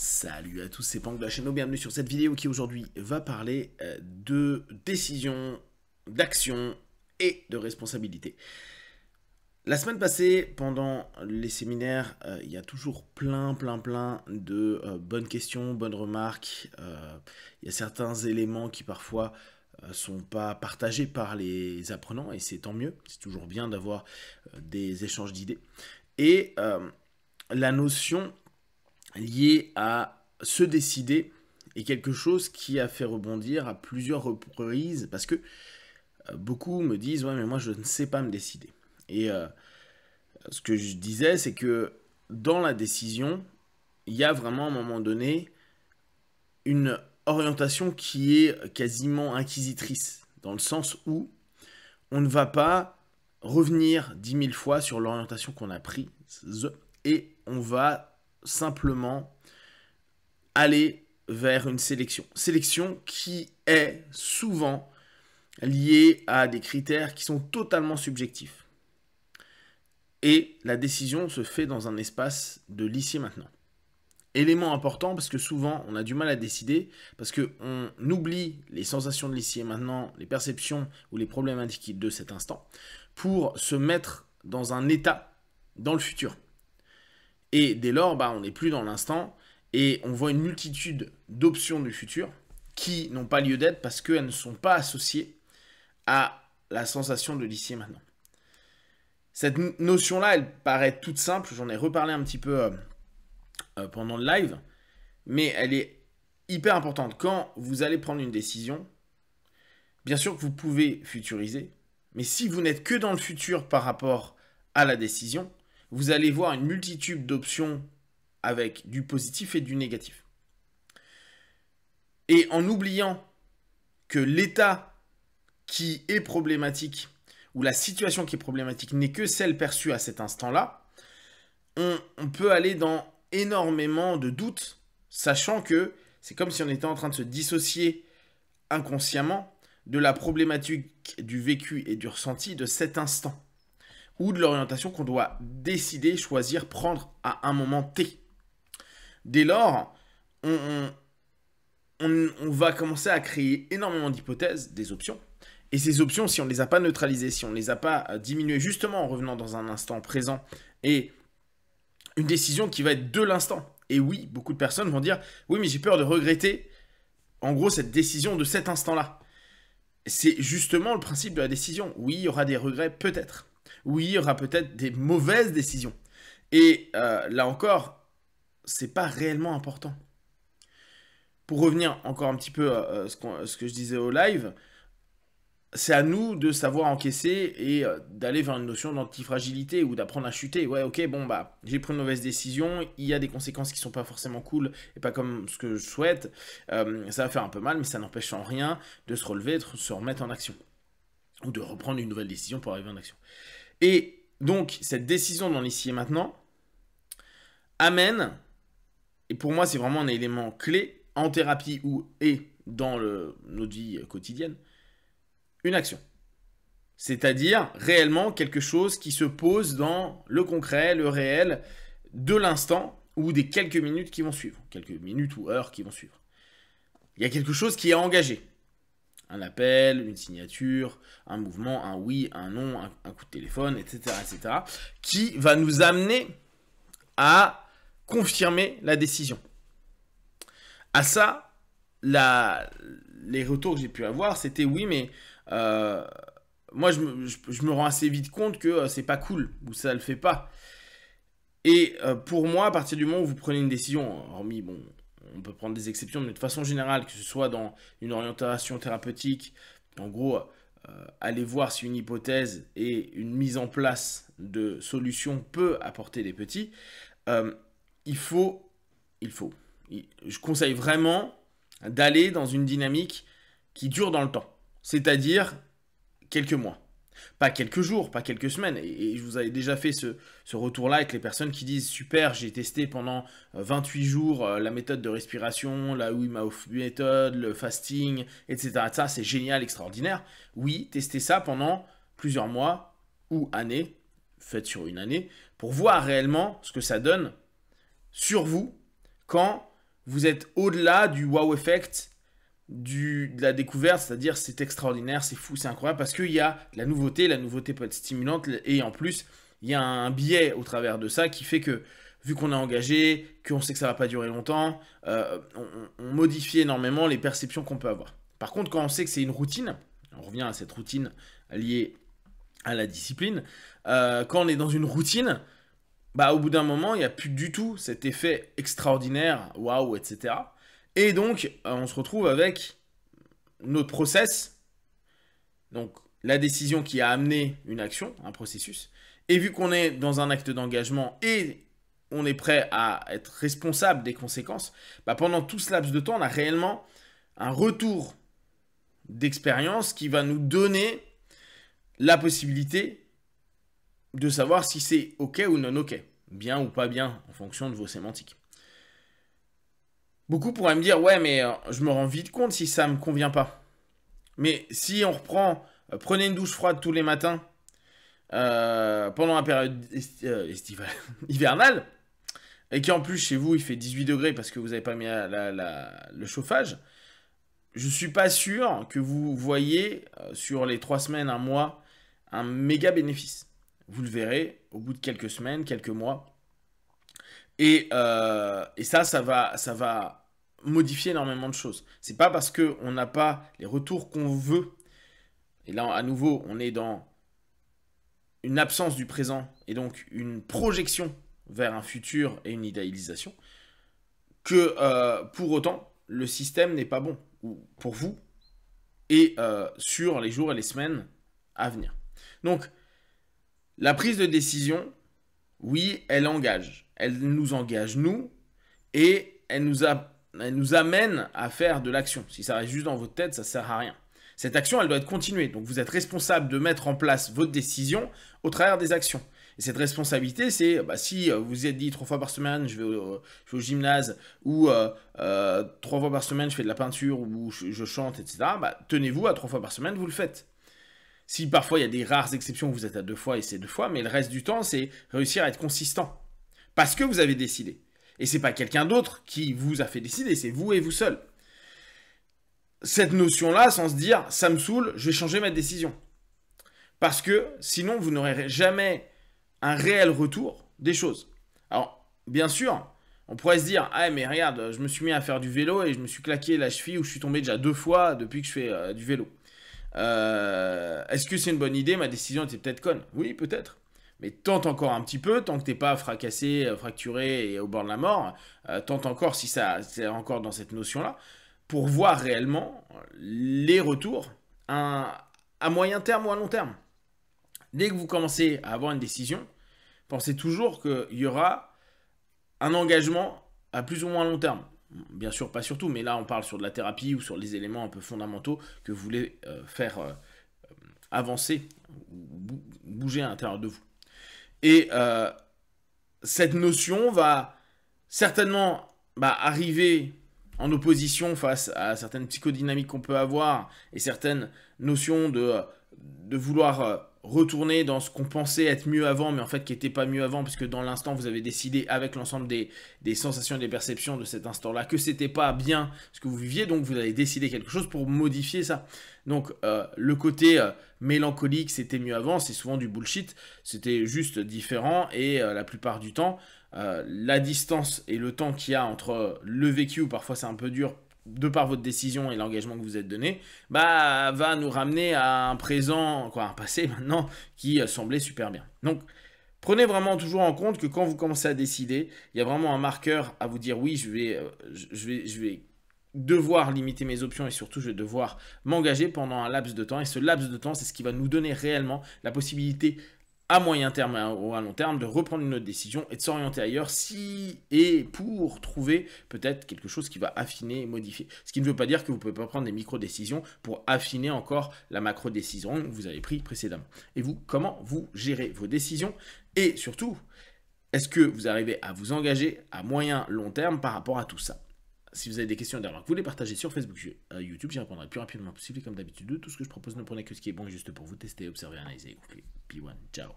Salut à tous, c'est Pank de la chaîne, bienvenue sur cette vidéo qui aujourd'hui va parler de décision, d'action et de responsabilité. La semaine passée, pendant les séminaires, il y a toujours plein de bonnes questions, bonnes remarques. Il y a certains éléments qui parfois sont pas partagés par les apprenants et c'est tant mieux. C'est toujours bien d'avoir des échanges d'idées. Et la notion liée à se décider est quelque chose qui a fait rebondir à plusieurs reprises parce que beaucoup me disent « Ouais, mais moi je ne sais pas me décider ». Et ce que je disais, c'est que dans la décision, il y a vraiment à un moment donné une orientation qui est quasiment inquisitrice, dans le sens où on ne va pas revenir 10 000 fois sur l'orientation qu'on a prise et on va simplement aller vers une sélection. Sélection qui est souvent liée à des critères qui sont totalement subjectifs. Et la décision se fait dans un espace de l'ici et maintenant. Élément important parce que souvent on a du mal à décider parce qu'on oublie les sensations de l'ici et maintenant, les perceptions ou les problématiques de cet instant pour se mettre dans un état dans le futur. Et dès lors, on n'est plus dans l'instant et on voit une multitude d'options du futur qui n'ont pas lieu d'être parce qu'elles ne sont pas associées à la sensation de l'ici et maintenant. Cette notion-là, elle paraît toute simple, j'en ai reparlé un petit peu pendant le live, mais elle est hyper importante. Quand vous allez prendre une décision, bien sûr que vous pouvez futuriser, mais si vous n'êtes que dans le futur par rapport à la décision, vous allez voir une multitude d'options avec du positif et du négatif. Et en oubliant que l'état qui est problématique ou la situation qui est problématique n'est que celle perçue à cet instant-là, on peut aller dans énormément de doutes, sachant que c'est comme si on était en train de se dissocier inconsciemment de la problématique du vécu et du ressenti de cet instant, ou de l'orientation qu'on doit décider, choisir, prendre à un moment T. Dès lors, on va commencer à créer énormément d'hypothèses, des options, et ces options, si on ne les a pas neutralisées, si on ne les a pas diminuées, justement en revenant dans un instant présent, et une décision qui va être de l'instant. Et oui, beaucoup de personnes vont dire « Oui, mais j'ai peur de regretter, en gros, cette décision de cet instant-là ». C'est justement le principe de la décision. Oui, il y aura des regrets, peut-être. Oui, il y aura peut-être des mauvaises décisions. Et là encore, c'est pas réellement important. Pour revenir encore un petit peu à ce que je disais au live, c'est à nous de savoir encaisser et d'aller vers une notion d'antifragilité ou d'apprendre à chuter. Ouais, ok, bon, j'ai pris une mauvaise décision, il y a des conséquences qui sont pas forcément cool et pas comme ce que je souhaite. Ça va faire un peu mal, mais ça n'empêche en rien de se relever, de se remettre en action. Ou de reprendre une nouvelle décision pour arriver en action. Et donc, cette décision dans l'ici et maintenant amène, et pour moi c'est vraiment un élément clé en thérapie et dans notre vie quotidienne, une action. C'est-à-dire réellement quelque chose qui se pose dans le concret, le réel, de l'instant ou des quelques minutes qui vont suivre. Quelques minutes ou heures qui vont suivre. Il y a quelque chose qui est engagé. Un appel, une signature, un mouvement, un oui, un non, un coup de téléphone, etc., qui va nous amener à confirmer la décision. À ça, les retours que j'ai pu avoir, c'était oui, mais moi, je me rends assez vite compte que c'est pas cool, ou ça le fait pas. Et pour moi, à partir du moment où vous prenez une décision, hormis, on peut prendre des exceptions, mais de façon générale, que ce soit dans une orientation thérapeutique, en gros, aller voir si une hypothèse et une mise en place de solutions peut apporter des petits, je conseille vraiment d'aller dans une dynamique qui dure dans le temps, c'est-à-dire quelques mois. Pas quelques jours, pas quelques semaines. Et je vous avais déjà fait ce retour-là avec les personnes qui disent « Super, j'ai testé pendant 28 jours la méthode de respiration, la Wim Hof méthode, le fasting, etc. Ça, c'est génial, extraordinaire. » Oui, testez ça pendant plusieurs mois ou années, faites sur une année, pour voir réellement ce que ça donne sur vous quand vous êtes au-delà du wow effect, de la découverte, c'est-à-dire c'est extraordinaire, c'est fou, c'est incroyable, parce qu'il y a de la nouveauté peut être stimulante, et en plus, il y a un biais au travers de ça qui fait que, vu qu'on est engagé, qu'on sait que ça va pas durer longtemps, on modifie énormément les perceptions qu'on peut avoir. Par contre, quand on sait que c'est une routine, on revient à cette routine liée à la discipline, quand on est dans une routine, bah, au bout d'un moment, il n'y a plus du tout cet effet extraordinaire, waouh, etc. Et donc, on se retrouve avec notre process, donc la décision qui a amené une action, un processus. Et vu qu'on est dans un acte d'engagement et on est prêt à être responsable des conséquences, bah pendant tout ce laps de temps, on a réellement un retour d'expérience qui va nous donner la possibilité de savoir si c'est OK ou non OK, bien ou pas bien, en fonction de vos sémantiques. Beaucoup pourraient me dire, ouais, mais je me rends vite compte si ça ne me convient pas. Mais si on reprend, prenez une douche froide tous les matins pendant la période estivale, hivernale, et qu'en plus chez vous il fait 18 degrés parce que vous n'avez pas mis le chauffage, je ne suis pas sûr que vous voyez sur les 3 semaines, un mois, un méga bénéfice. Vous le verrez au bout de quelques semaines, quelques mois. Et ça va modifier énormément de choses. C'est pas parce qu'on n'a pas les retours qu'on veut, et là à nouveau on est dans une absence du présent et donc une projection vers un futur et une idéalisation, que pour autant le système n'est pas bon pour vous et sur les jours et les semaines à venir. Donc la prise de décision, oui, elle engage. Elle nous engage, nous, et elle nous amène à faire de l'action. Si ça reste juste dans votre tête, ça ne sert à rien. Cette action, elle doit être continuée. Donc vous êtes responsable de mettre en place votre décision au travers des actions. Et cette responsabilité, c'est si vous vous êtes dit 3 fois par semaine, je vais au gymnase, ou 3 fois par semaine, je fais de la peinture, ou je chante, etc. Tenez-vous à 3 fois par semaine, vous le faites. Si parfois il y a des rares exceptions où vous êtes à 2 fois et c'est 2 fois, mais le reste du temps, c'est réussir à être consistant. Parce que vous avez décidé. Et c'est pas quelqu'un d'autre qui vous a fait décider, c'est vous et vous seul. Cette notion-là, sans se dire, ça me saoule, je vais changer ma décision. Parce que sinon, vous n'aurez jamais un réel retour des choses. Alors, bien sûr, on pourrait se dire, ah mais regarde, je me suis mis à faire du vélo et je me suis claqué la cheville ou je suis tombé déjà 2 fois depuis que je fais du vélo. Est-ce que c'est une bonne idée? Ma décision était peut-être conne. Oui, peut-être. Mais tente encore un petit peu, tant que t'es pas fracassé, fracturé et au bord de la mort, tente encore si c'est encore dans cette notion-là, pour voir réellement les retours à moyen terme ou à long terme. Dès que vous commencez à avoir une décision, pensez toujours qu'il y aura un engagement à plus ou moins long terme. Bien sûr, pas sur tout, mais là on parle sur de la thérapie ou sur les éléments un peu fondamentaux que vous voulez faire avancer, bouger à l'intérieur de vous. Et cette notion va certainement arriver en opposition face à certaines psychodynamiques qu'on peut avoir et certaines notions de vouloir retourner dans ce qu'on pensait être mieux avant, mais en fait qui n'était pas mieux avant, parce que dans l'instant, vous avez décidé avec l'ensemble des sensations et des perceptions de cet instant-là que c'était pas bien ce que vous viviez, donc vous avez décidé quelque chose pour modifier ça. Donc le côté mélancolique, c'était mieux avant, c'est souvent du bullshit, c'était juste différent, et la plupart du temps, la distance et le temps qu'il y a entre le vécu, où parfois c'est un peu dur, de par votre décision et l'engagement que vous êtes donné, va nous ramener à un présent, un passé maintenant, qui semblait super bien. Donc, prenez vraiment toujours en compte que quand vous commencez à décider, il y a vraiment un marqueur à vous dire, oui, je vais devoir limiter mes options et surtout, je vais devoir m'engager pendant un laps de temps. Et ce laps de temps, c'est ce qui va nous donner réellement la possibilité à moyen terme ou à long terme, de reprendre une autre décision et de s'orienter ailleurs pour trouver peut-être quelque chose qui va affiner et modifier. Ce qui ne veut pas dire que vous ne pouvez pas prendre des micro-décisions pour affiner encore la macro-décision que vous avez prise précédemment. Et vous, comment vous gérez vos décisions? Et surtout, est-ce que vous arrivez à vous engager à moyen, long terme par rapport à tout ça? Si vous avez des questions derrière, vous voulez partager sur Facebook, YouTube, j'y répondrai le plus rapidement possible. Et comme d'habitude, tout ce que je propose ne prenez que ce qui est bon et juste pour vous tester, observer, analyser et conclure. P1, ciao.